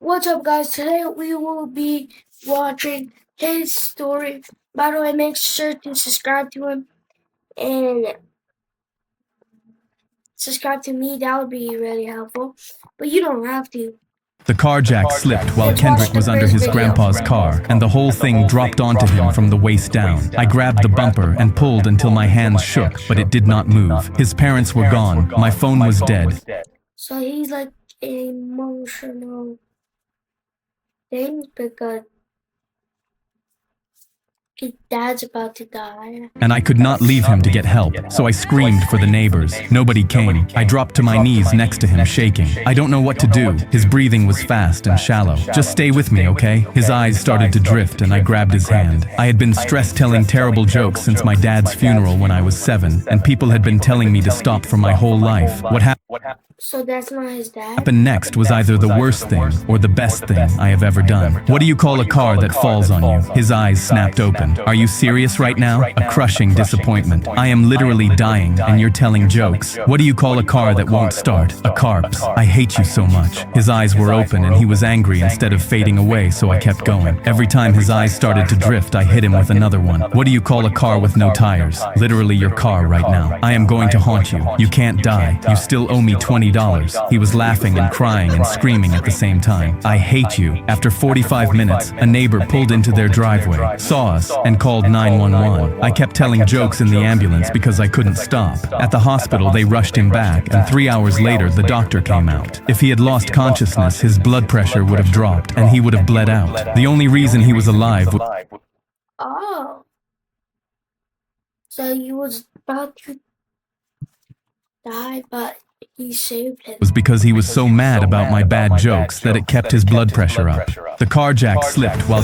What's up, guys? Today we will be watching his story. By the way, make sure to subscribe to him and subscribe to me. That would be really helpful. But you don't have to. The car jack slipped while Let's Kendrick watch was the under first his video. grandpa's car, and the whole thing dropped onto him from the waist down. I grabbed the bumper and pulled until my hands shook, but it did not move. His parents were gone. My phone was dead. So he's like emotional things because his dad's about to die. And I could not leave him to get help, so I screamed for the neighbors. Nobody came. I dropped to my knees next to him, shaking. I don't know what to do. His breathing was fast and shallow. Just stay with me, okay? His eyes started to drift and I grabbed his hand. I had been stressed telling terrible jokes since my dad's funeral when I was 7, and people had been telling me to stop for my whole life. What So that's not his dad? happened next was either the worst thing or the best thing I have ever done. What do you call a car that falls on you? His eyes snapped open. Are you serious right now? A crushing disappointment. I am literally dying and you're telling jokes. What do you call a car that won't start? A corpse. I hate you so much. His eyes were open and he was angry instead of fading away, so I kept going. Every time his eyes started to drift, I hit him with another one. What do you call a car with no tires? Literally your car right now. I am going to haunt you. You can't die. You still owe me $20. He was laughing and crying and screaming at the same time. I hate you. After 45 minutes, a neighbor pulled into their driveway, saw us, and called 911. I kept telling jokes in the ambulance because I couldn't stop. At the hospital, they rushed him back, and 3 hours later, the doctor came out. If he had lost consciousness, his blood pressure would have dropped, and he would have bled out. The only reason he was alive Oh. So he was about to die, but he saved him. was because he was so mad about my bad jokes that it kept his blood pressure up. The car jack slipped while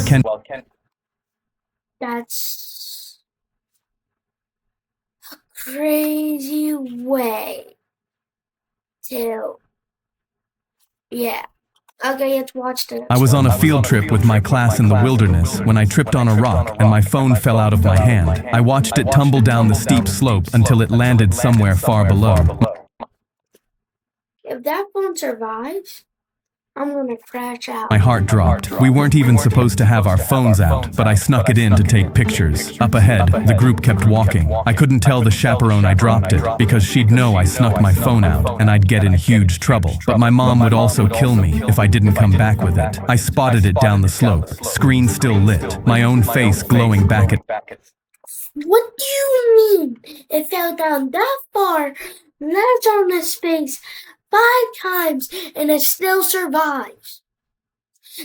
That's a crazy way to... Yeah. Okay, let's watch this. I was on a field trip with my class in the wilderness when I tripped on a rock and my phone fell out of my hand. I watched it tumble down the steep slope until it landed somewhere far below. If that phone survives, I'm gonna crash out. My heart dropped. We weren't even supposed to have our phones out, but I snuck it in to take pictures. Up ahead, the group kept walking. I couldn't tell the chaperone I dropped it, because she'd know I snuck my phone out, and I'd get in huge trouble. But my mom would also kill me if I didn't come back with it. I spotted it down the slope, screen still lit, my own face glowing back at... What do you mean? It fell down that far, lands on his face 5 times, and it still survives.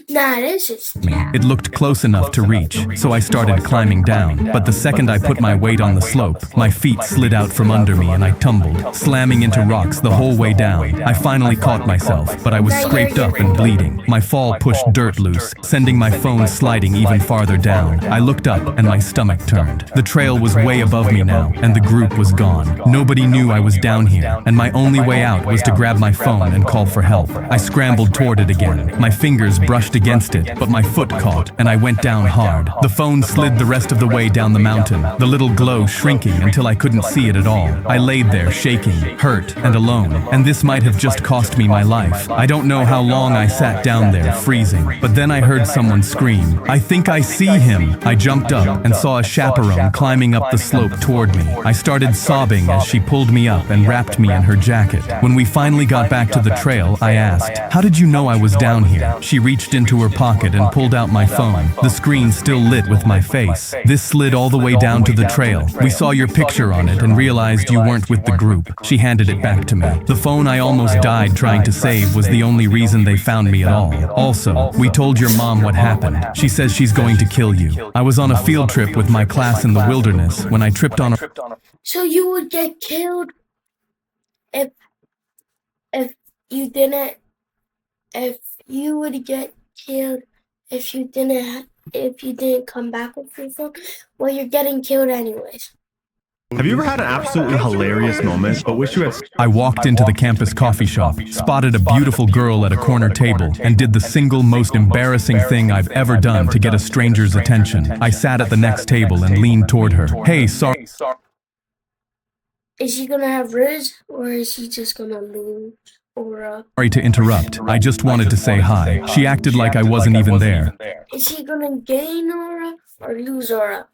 Nah, this is bad. It looked close enough to reach, so I started climbing down. But the second I put my weight on the slope, my feet slid out from under me and I tumbled, slamming into rocks the whole way down. I finally caught myself, but I was scraped up and bleeding. My fall pushed dirt loose, sending my phone sliding even farther down. I looked up and my stomach turned. The trail was way above me now, and the group was gone. Nobody knew I was down here, and my only way out was to grab my phone and call for help. I scrambled toward it again. My fingers brushed against it, but my foot caught, and I went down hard. The phone slid the rest of the way down the mountain, the little glow shrinking until I couldn't see it at all. I laid there shaking, hurt, and alone, and this might have just cost me my life. I don't know how long I sat down there, freezing, but then I heard someone scream, "I think I see him!" I jumped up and saw a chaperone climbing up the slope toward me. I started sobbing as she pulled me up and wrapped me in her jacket. When we finally got back to the trail, I asked, "How did you know I was down here?" She reached into her pocket and pulled out my phone, the screen still lit with my face. This slid all the way down to the trail. We saw your picture on it and realized you weren't with the group. She handed it back to me. The phone I almost died trying to save was the only reason they found me at all. Also, we told your mom what happened. She says she's going to kill you. I was on a field trip with my class in the wilderness when I tripped on a... So you would get killed if you didn't, if you would get killed if you didn't come back with your phone. Well, you're getting killed anyways. Have you ever had an absolutely hilarious moment, but wish you had... I walked into the campus coffee shop, spotted a beautiful girl at a corner table, and did the single most embarrassing thing I've ever done to get a stranger's attention. I sat at the next table and leaned toward her. "Hey, sorry." Is she gonna have Riz, or is she just gonna lose? Aura. Sorry to interrupt. I just wanted to say hi. She acted like I wasn't even there. Is he gonna gain aura or lose aura?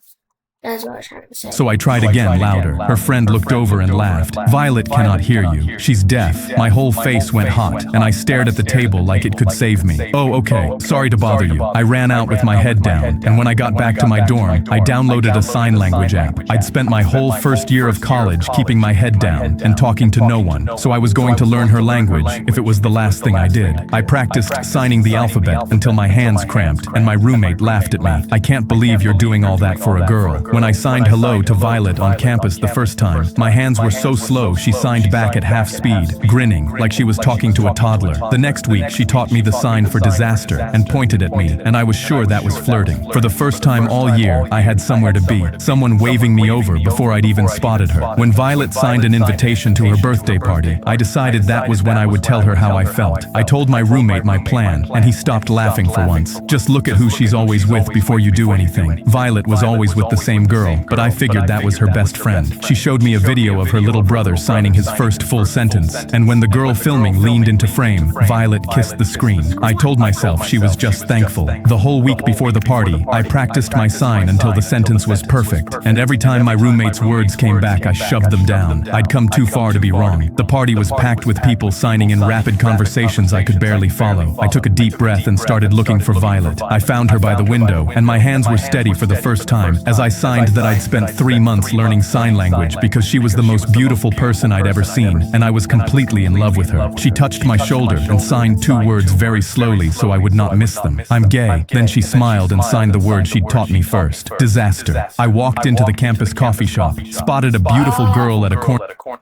That's what I was trying to say. So I tried again, louder. Her friend looked over and laughed. Violet cannot hear you. She's deaf. My whole face went hot, and I stared at the table like it could save me. Oh, okay. Sorry to bother you. I ran out with my head down, and when I got back to my dorm, I downloaded a sign language app. I'd spent my whole first year of college keeping my head down and talking to no one, so I was going to learn her language if it was the last thing I did. I practiced signing the alphabet until my hands cramped, and my roommate laughed at me. I can't believe you're doing all that for a girl. When I signed hello to Violet on campus the first time, my hands were so slow she signed back at half speed, grinning like she was talking to a toddler. The next week she taught me the sign for disaster and pointed at me, and I was sure that was flirting. For the first time all year, I had somewhere to be, someone waving me over before I'd even spotted her. When Violet signed an invitation to her birthday party, I decided that was when I would tell her how I felt. I told my roommate my plan, and he stopped laughing for once. Just look at who she's always with before you do anything. Violet was always with the same girl, but I figured that was her best friend. She showed me a video of her little brother signing his first full sentence, and when the girl filming leaned into frame, Violet kissed the screen. I told myself she was just thankful. The whole week before the party, I practiced my sign until the sentence was perfect, and every time my roommate's words came back, I shoved them down. I'd come too far to be wrong. The party was packed with people signing in rapid conversations I could barely follow. I took a deep breath and started looking for Violet. I found her by the window, and my hands were steady for the first time as I signed that I'd spent 3 months learning sign language because she was the most beautiful person I'd ever seen, and I was completely in love with her. She touched my shoulder and signed 2 words very slowly so I would not miss them. I'm gay. Then she smiled and signed the word she'd taught me first. Disaster. I walked into the campus coffee shop, spotted a beautiful girl at a corner.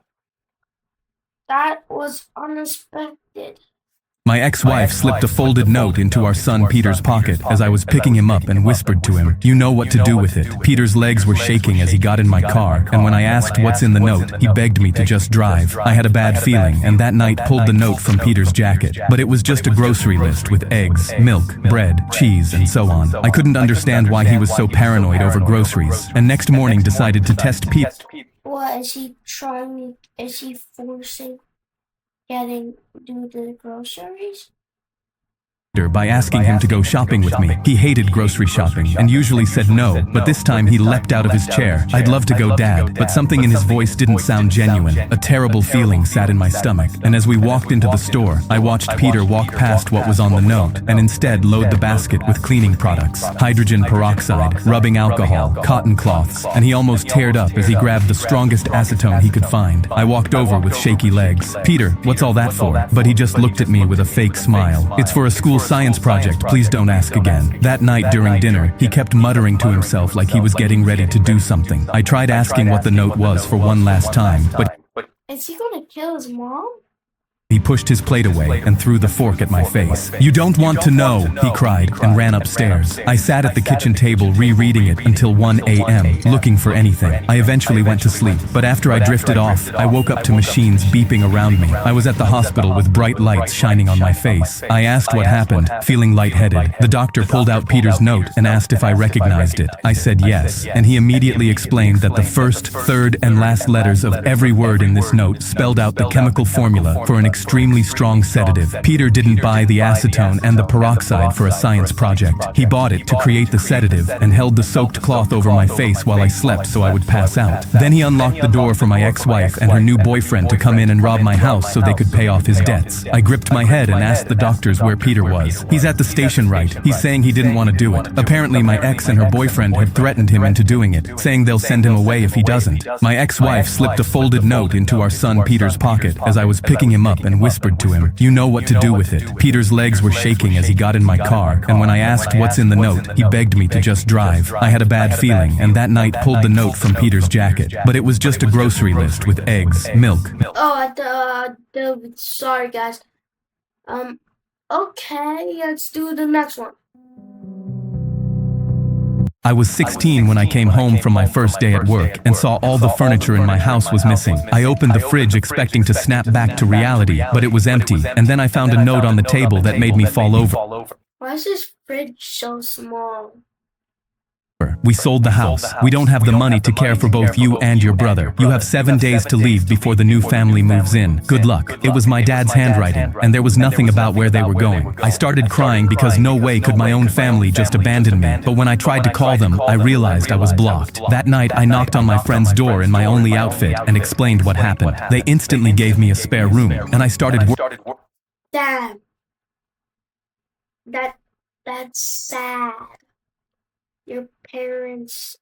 That was unexpected. My ex-wife slipped a folded note into our son Peter's pocket as I was picking him up and whispered to him, "You know what to do with it." Peter's legs were shaking as he got in my car, and when I asked what's in the note, he begged me to just drive. I had a bad feeling, and that night pulled the note from Peter's jacket. But it was just a grocery list with eggs, milk, bread, cheese, and so on. I couldn't understand why he was so paranoid over groceries, and next morning decided to test Pete. What is he trying? Is he forcing do the groceries? By asking him to go shopping with me. He hated grocery shopping and usually said no, but this time he leapt out of his chair. "I'd love to go, Dad," but something in his voice didn't sound genuine. A terrible feeling sat in my stomach, and as we walked into the store, I watched Peter walk past what was on the note and instead load the basket with cleaning products, hydrogen peroxide, rubbing alcohol, cotton cloths, and he almost teared up as he grabbed the strongest acetone he could find. I walked over with shaky legs. "Peter, what's all that for?" But he just looked at me with a fake smile. "It's for a school science project, please don't ask again." That night during dinner, he kept muttering to himself like he was getting ready to do something. I tried asking what the note was for one last time, but Is he gonna kill his mom? he pushed his plate away and threw the fork at my face. "You don't want to know," he cried and ran upstairs. I sat at the kitchen table rereading it until 1 a.m., looking for anything. I eventually went to sleep, but after I drifted off, I woke up to machines beeping around me. I was at the hospital with bright lights shining on my face. I asked what happened, feeling lightheaded. The doctor pulled out Peter's note and asked if I recognized it. I said yes, and he immediately explained that the first, third, and last letters of every word in this note spelled out the chemical formula for an extremely strong sedative. Peter didn't buy the acetone and the peroxide for a science project. He bought it to create the sedative and held the soaked cloth over my face while I slept so I would pass out. Then he unlocked the door for my ex-wife and her new boyfriend to come in and rob my house so they could pay off his debts. I gripped my head and asked the doctors where Peter was. "He's at the station, right? He's saying he didn't want to do it." Apparently my ex and her boyfriend had threatened him into doing it, saying they'll send him away if he doesn't. My ex-wife slipped a folded note into our son Peter's pocket as I was picking him up and whispered to him, "You know what to do with it." Peter's legs were shaking as he got in my car, and when I asked what's in the note, he begged me to just drive. I had a bad feeling, and that night pulled the note from Peter's jacket. But it was just a grocery list with eggs, milk. Sorry guys. Okay, let's do the next one. I was 16 when I came home from my first day at work and saw all the furniture in my house was missing. I opened the fridge expecting to snap back to reality, but it was empty, and then I found a note on the table that made me fall over. Why is this fridge so small? We sold the house. We don't have the money to care for both you and your brother. You have 7 days to leave before the new family moves in. Good luck. It was my dad's handwriting, and there was nothing about where they were going. I started crying because no way could my own family just abandon me. But when I tried to call them, I realized I was blocked. That night, I knocked on my friend's door in my only outfit and explained what happened. They instantly gave me a spare room, and I started Damn. That's sad. Your parents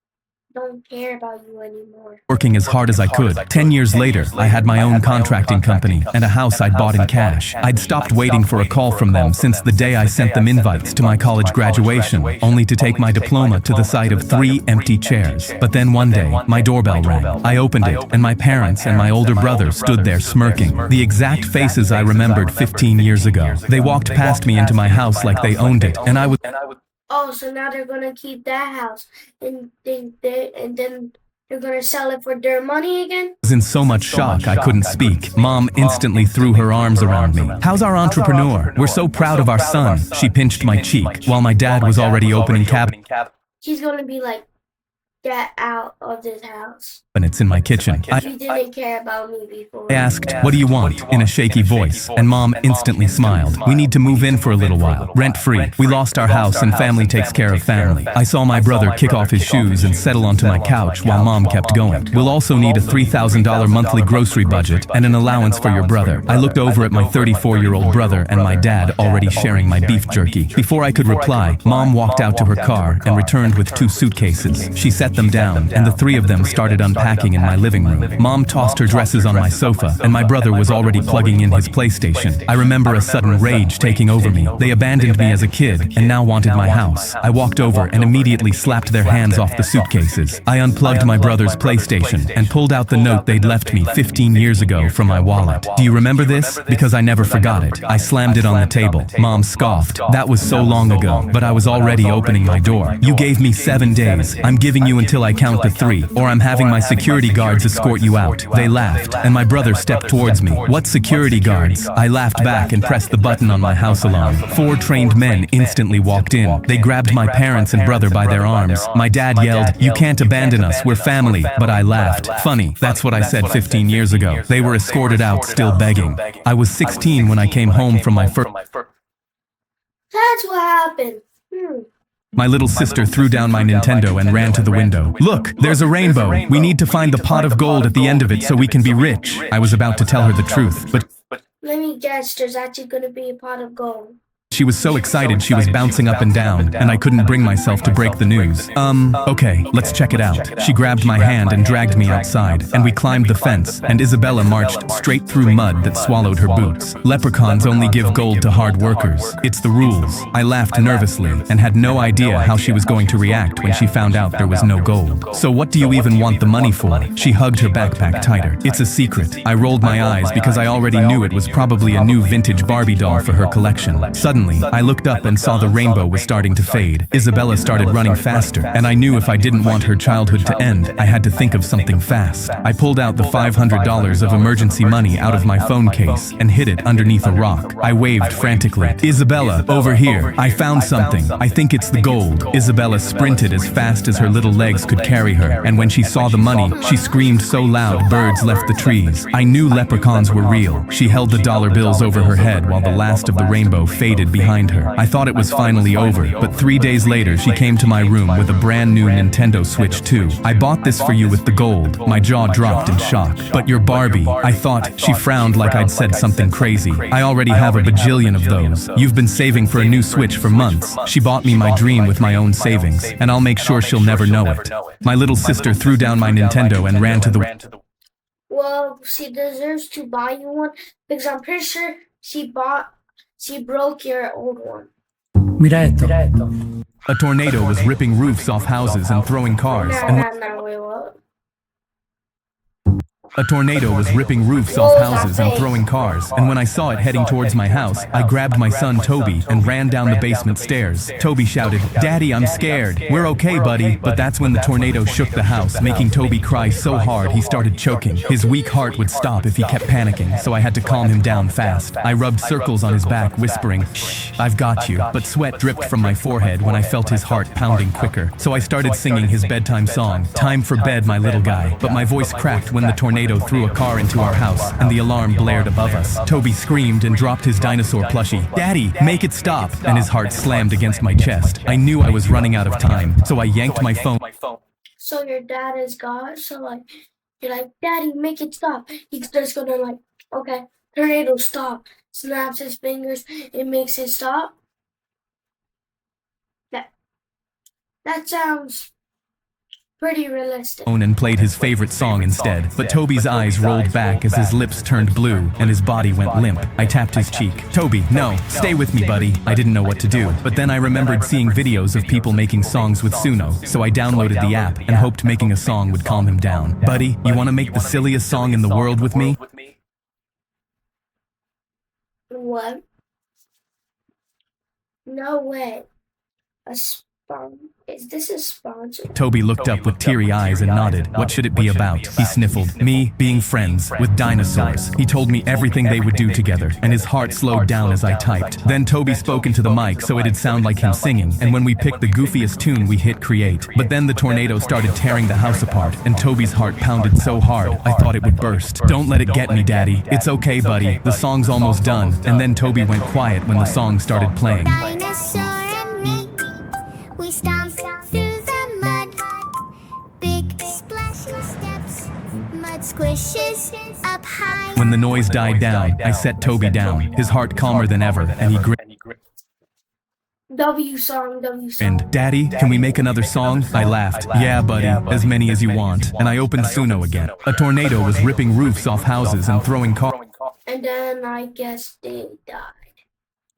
don't care about you anymore. working as hard as I could. 10 years later, I had my own contracting company and a house I'd bought in cash. I'd stopped waiting for a call from them since the day I sent them invites to my college graduation, only to take my diploma to the sight of 3 empty chairs. But then one day, my doorbell rang. I opened it, and my parents and my older brother stood there smirking. The exact faces I remembered 15 years ago. They walked past me into my house like they owned it, and I was... Oh, so now they're gonna keep that house, and then they're gonna sell it for their money again? was in so much shock I couldn't speak. Mom instantly threw her arms around me. "How's our entrepreneur? We're so proud of our son." She pinched my cheek, while my dad was already opening cabinets He's gonna be like, get out of this house. in my kitchen. You didn't care about me before. I asked, "What do you want?" in a shaky voice, and Mom instantly smiled. "We need to move in for a little while, rent-free. We lost our house and family takes care of family." I saw my brother kick off his shoes and settle onto my couch while Mom kept going. "We'll also need a $3,000 monthly grocery budget and an allowance for your brother." I looked over at my 34-year-old brother and my dad already sharing my beef jerky. Before I could reply, Mom walked out to her car and returned with 2 suitcases. She set them down, and the 3 of them started unpacking in my living room. Mom tossed her dresses on my sofa, and my brother was already plugging in his PlayStation. I remember a sudden rage taking over me. They abandoned me as a kid, and now wanted my house. I walked over and immediately slapped their hands off the suitcases. I unplugged my brother's PlayStation and pulled out the note they'd left me 15 years ago from my wallet. "Do you remember this?" Because I never forgot it. I slammed it on the table. Mom scoffed. "That was so long ago, but I was already opening my door. You gave me 7 days. I'm giving you until I count to 3, or I'm having my security guards escort you out." They laughed, and my brother stepped towards me. "What security guards?" I laughed back and pressed the button on my house alarm. 4 trained men instantly walked in. They grabbed my parents and brother by their arms. My dad yelled, "You can't abandon us, we're family." But I laughed. Funny, that's what I said 15 years ago. They were escorted out, still begging. I was 16 when I came home from my first... That's what happened. My little sister threw down my Nintendo and ran to the window. "Look, there's a rainbow. We need to find the pot of gold at the end of it so we can be rich." I was about to tell her the truth, but Let me guess, there's actually gonna be a pot of gold. she was so excited she was bouncing up and down, and I couldn't bring myself to break the news. Okay, let's check it out." She grabbed my hand and dragged me outside, and we climbed the fence, and Isabella marched straight through mud that swallowed her boots. Leprechauns only give gold to hard workers. It's the rules. I laughed nervously, and had no idea how she was going to react when she found out there was no gold. "So what do you even want the money for?" She hugged her backpack tighter. "It's a secret." I rolled my eyes because I already knew it was probably a new vintage Barbie doll for her collection. Suddenly, I looked up and saw the rainbow was starting to fade. Isabella started running faster, and I knew if I didn't want her childhood to end, I had to think of something fast. I pulled out the $500 of emergency money out of my phone case and hid it underneath a rock. I waved frantically. "Isabella, over here. I found something. I think it's the gold." Isabella sprinted as fast as her little legs could carry her, and when she saw the money, she screamed so loud birds left the trees. I knew leprechauns were real. She held the dollar bills over her head while the last of the rainbow faded behind her. I thought it was finally over, but 3 days later she came to my room with a brand new Nintendo Switch 2. "I bought this for you with the gold." My jaw dropped in shock. "But you're Barbie." I thought. She frowned like I'd said something crazy. "I already have a bajillion of those. You've been saving for a new Switch for months." She bought me my dream with my own savings, and I'll make sure she'll never know it. My little sister threw down my Nintendo and ran to the... Well, she deserves to buy you one because I'm pretty sure she broke your old one. Mira esto. A tornado was ripping roofs off houses and throwing cars, and Wait, what? A tornado was ripping roofs off houses and throwing cars, and when I saw it heading towards my house, I grabbed my son Toby and ran down the basement stairs. Toby shouted, "Daddy, I'm scared." "We're okay, buddy." But that's when the tornado shook the house, making Toby cry so hard he started choking. His weak heart would stop if he kept panicking, so I had to calm him down fast. I rubbed circles on his back, whispering, "Shh, I've got you." But sweat dripped from my forehead when I felt his heart pounding quicker. So I started singing his bedtime song, "Time for bed, my little guy." But my voice cracked when the tornado threw a car into our house, and the alarm blared above us. Toby screamed and dropped his dinosaur plushie. "Daddy, make it stop!" And his heart slammed against my chest. I knew I was running out of time, so I yanked my phone. So your dad is God, so like, you're like, "Daddy, make it stop." He's just gonna like, okay, tornado stop. Snaps his fingers, it makes it stop. That sounds pretty realistic. And played his favorite song instead. But Toby's eyes rolled back as his lips turned blue and his body went limp. I tapped his cheek. "Toby, no, stay with me, buddy." I didn't know what to do, but then I remembered seeing videos of people making songs with Suno, so I downloaded the app and hoped making a song would calm him down. "Buddy, you want to make the silliest song in the world with me?" What? No way. Is this a sponsor? Toby looked up with teary eyes and nodded. What should it be about? He sniffled. "Me being friends with dinosaurs." He told me everything they would do together, and his heart slowed down as I typed. Then Toby spoke into the mic so it'd sound like him singing, and when we picked the goofiest tune, we hit create. But then the tornado started tearing the house apart, and Toby's heart pounded so hard, I thought it would burst. "Don't let it get me, Daddy. It's okay, buddy. The song's almost done." And then Toby went quiet when the song started playing. Dinosaur and me, we stomped through the mud. Big splashing steps, mud squishes up high. When the noise died down, I set Toby down, his heart calmer than ever, and he grinned. W song. And, "Daddy, can we make another song?" I laughed. "Yeah, buddy, as many as you want." And I opened Suno again. A tornado was ripping roofs off houses and throwing cars. And then I guess they died.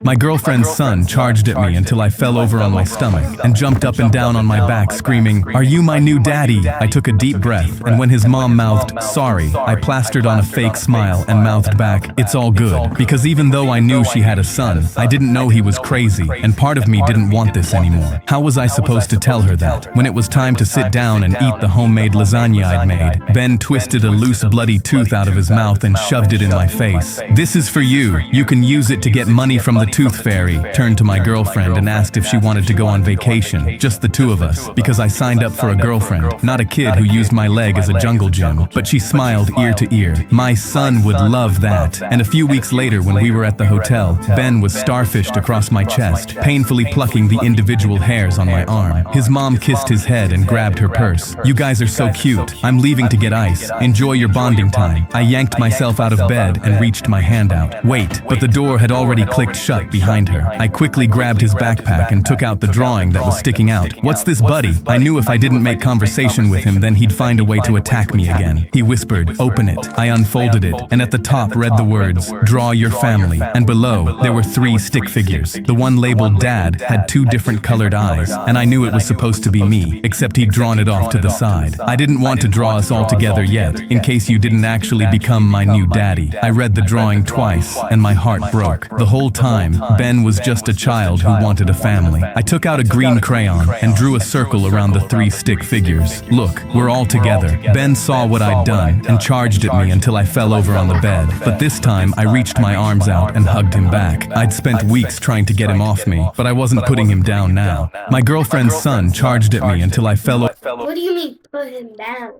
My girlfriend's son charged at me until I fell over on my stomach and jumped up and down on my back screaming, "Are you my new daddy?" I took a deep breath, and when his mom mouthed, "Sorry," I plastered on a fake smile and mouthed back, "It's all good." Because even though I knew she had a son, I didn't know he was crazy, and part of me didn't want this anymore. How was I supposed to tell her that? When it was time to sit down and eat the homemade lasagna I'd made, Ben twisted a loose bloody tooth out of his mouth and shoved it in my face. "This is for you. You can use it to get money from the tooth fairy." Turned to my girlfriend and asked if she wanted to go on vacation, just the two of us, because I signed up for a girlfriend, not a kid who used my leg as a jungle gym. But she smiled ear to ear. My son would love that. And a few weeks later, when we were at the hotel, Ben was starfished across my chest, painfully plucking the individual hairs on my arm. His mom kissed his head and grabbed her purse. "You guys are so cute. I'm leaving to get ice. Enjoy your bonding time." I yanked myself out of bed and reached my hand out. Wait, but the door had already clicked shut behind her. I quickly grabbed his backpack and took out the drawing that was sticking out. "What's this, buddy?" I knew if I didn't make conversation with him, then he'd find a way to attack me again. He whispered, "Open it." I unfolded it, and at the top read the words, "Draw your family." And below, there were 3 stick figures. The one labeled Dad had 2 different colored eyes, and I knew it was supposed to be me, except he'd drawn it off to the side. I didn't want to draw us all together yet, in case you didn't actually become my new daddy. I read the drawing twice, and my heart broke. The whole time, Ben was just a child who wanted a family. I took out a green crayon and drew a circle around the 3 stick figures. "Look, we're all together." Ben saw what I'd done and charged at me until I fell over on the bed. But this time, I reached my arms out and hugged him back. I'd spent weeks trying to get him off me, but I wasn't putting him down now. My girlfriend's son charged at me until I fell over. What do you mean put him down?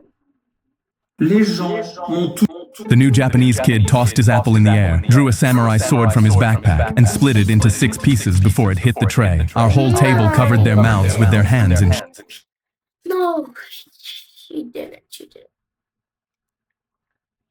The new Japanese kid tossed his apple in the air, drew a samurai sword from his backpack, and split it into 6 pieces before it hit the tray. Our whole table covered their mouths with their hands in. No, she didn't.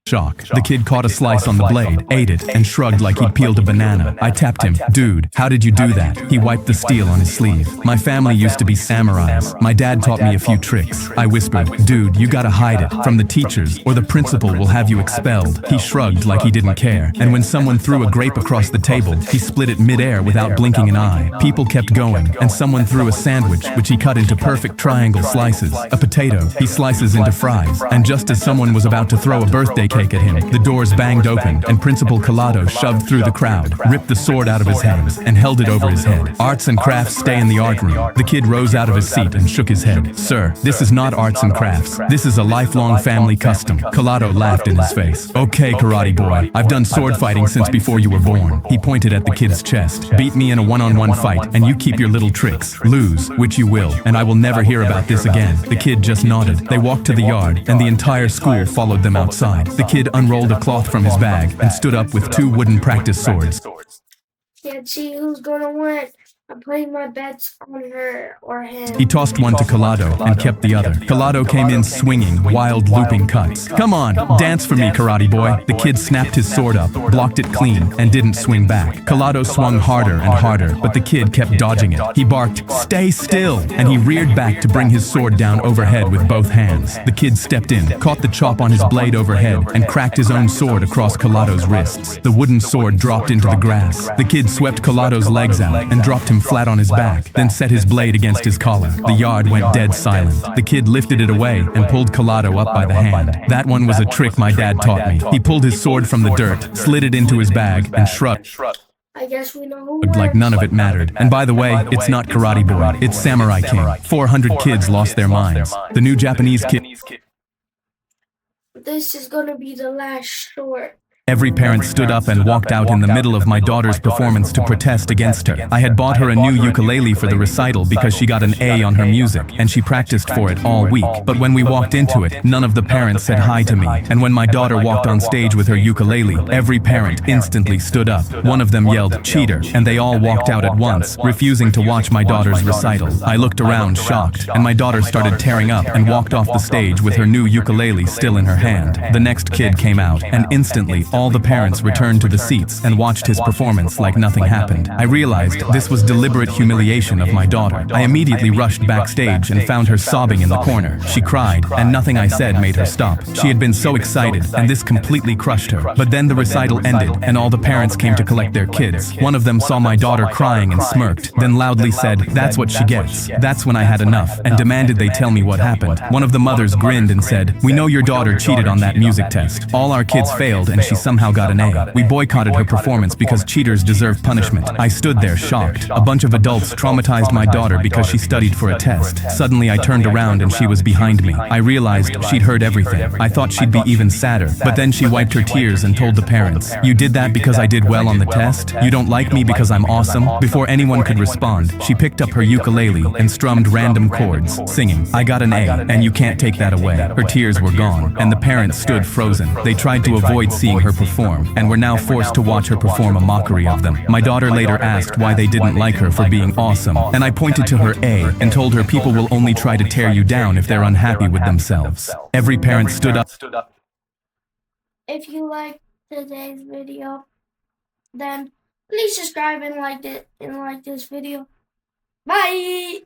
Shock. The kid caught a slice on the blade, ate it, and shrugged like he'd peeled a banana. I tapped him. Dude, how did you do that? He wiped the steel on his sleeve. My family used to be samurais. My dad taught me a few tricks. I whispered, dude, you gotta hide it from the teachers or the principal will have you expelled. He shrugged like he didn't care. And when someone threw a grape across the table, he split it mid-air without blinking an eye. People kept going, and someone threw a sandwich, which he cut into perfect triangle slices. A potato, he slices into fries. And just as someone was about to throw a birthday cake at him, the doors banged open, and Principal Collado shoved through the crowd, ripped the sword out of his hands, and held it over his head. Arts and crafts stay in the art room. The kid rose out of his seat and shook his head. Sir, this is not arts and crafts. This is a lifelong family custom. Collado laughed in his face. Okay, karate boy, I've done sword fighting since before you were born. He pointed at the kid's chest. Beat me in a one-on-one fight, and you keep your little tricks. Lose, which you will, and I will never hear about this again. The kid just nodded. They walked to the yard, and the entire school followed them outside. The kid unrolled a cloth from his bag and stood up with 2 wooden practice swords. Can't see who's gonna win. I'm putting my bets on her or him. He tossed one to Collado and kept the other. Collado came in swinging, wild looping cuts. Come on, dance for me, karate boy. The kid snapped his sword up, blocked it clean, and didn't swing back. Collado swung harder and harder, but the kid kept dodging it. He barked, "Stay still!" and he reared back to bring his sword down overhead with both hands. The kid stepped in, caught the chop on his blade overhead, and cracked his own sword across Collado's wrists. The wooden sword dropped into the grass. The kid swept Collado's legs out and dropped him flat on his back, then set his blade against his collar. The yard went dead silent. The kid lifted it away and pulled Collado up by the hand. That one was a trick my dad taught me. He pulled his sword from the dirt, slid it into his bag, and shrugged I guess we know who like none of it mattered. And by the way, it's not Karate Boy, it's Samurai King. 400 kids lost their minds. The new Japanese kid. This is gonna be the last short. Every parent stood up and walked out in the middle of my daughter's performance to protest against her. I had bought her a new ukulele for the recital because she got an A on her music, and she practiced for it all week. But when we walked into it, none of the parents said hi to me. And when my daughter walked on stage with her ukulele, every parent instantly stood up. One of them yelled, "Cheater," and they all walked out at once, refusing to watch my daughter's recital. I looked around shocked, and my daughter started tearing up and walked off the stage with her new ukulele still in her hand. The next kid came out, and instantly, all the parents returned to the seats and watched his performance like nothing happened. I realized this was deliberate humiliation of my daughter. I immediately rushed backstage and found her sobbing in the corner. She cried, and nothing I said made her stop. She had been so excited, and this completely crushed her. But then the recital ended, and all the parents came to collect their kids. One of them saw my daughter crying and smirked, then loudly said, "That's what she gets." That's when I had enough, and demanded they tell me what happened. One of the mothers grinned and said, "We know your daughter cheated on that music test. All our kids failed, and she somehow got an A. We boycotted her performance because cheaters deserve punishment." I stood there shocked. A bunch of adults traumatized my daughter because she studied for a test. Suddenly I turned around and she was behind me. I realized she'd heard everything. I thought she'd be even sadder, but then she wiped her tears and told the parents, "You did that because I did well on the test? You don't like me because I'm awesome?" Before anyone could respond, she picked up her ukulele and strummed random chords, singing, "I got an A, and you can't take that away." Her tears were gone, and the parents stood frozen. They tried to avoid seeing her perform, and were now forced to watch her perform a mockery of them. My daughter later asked why they didn't like her for being awesome, and I pointed to her A and told her people will only try to tear you down if they're unhappy with themselves. Every parent stood up. If you liked today's video, then please subscribe and like this video. Bye!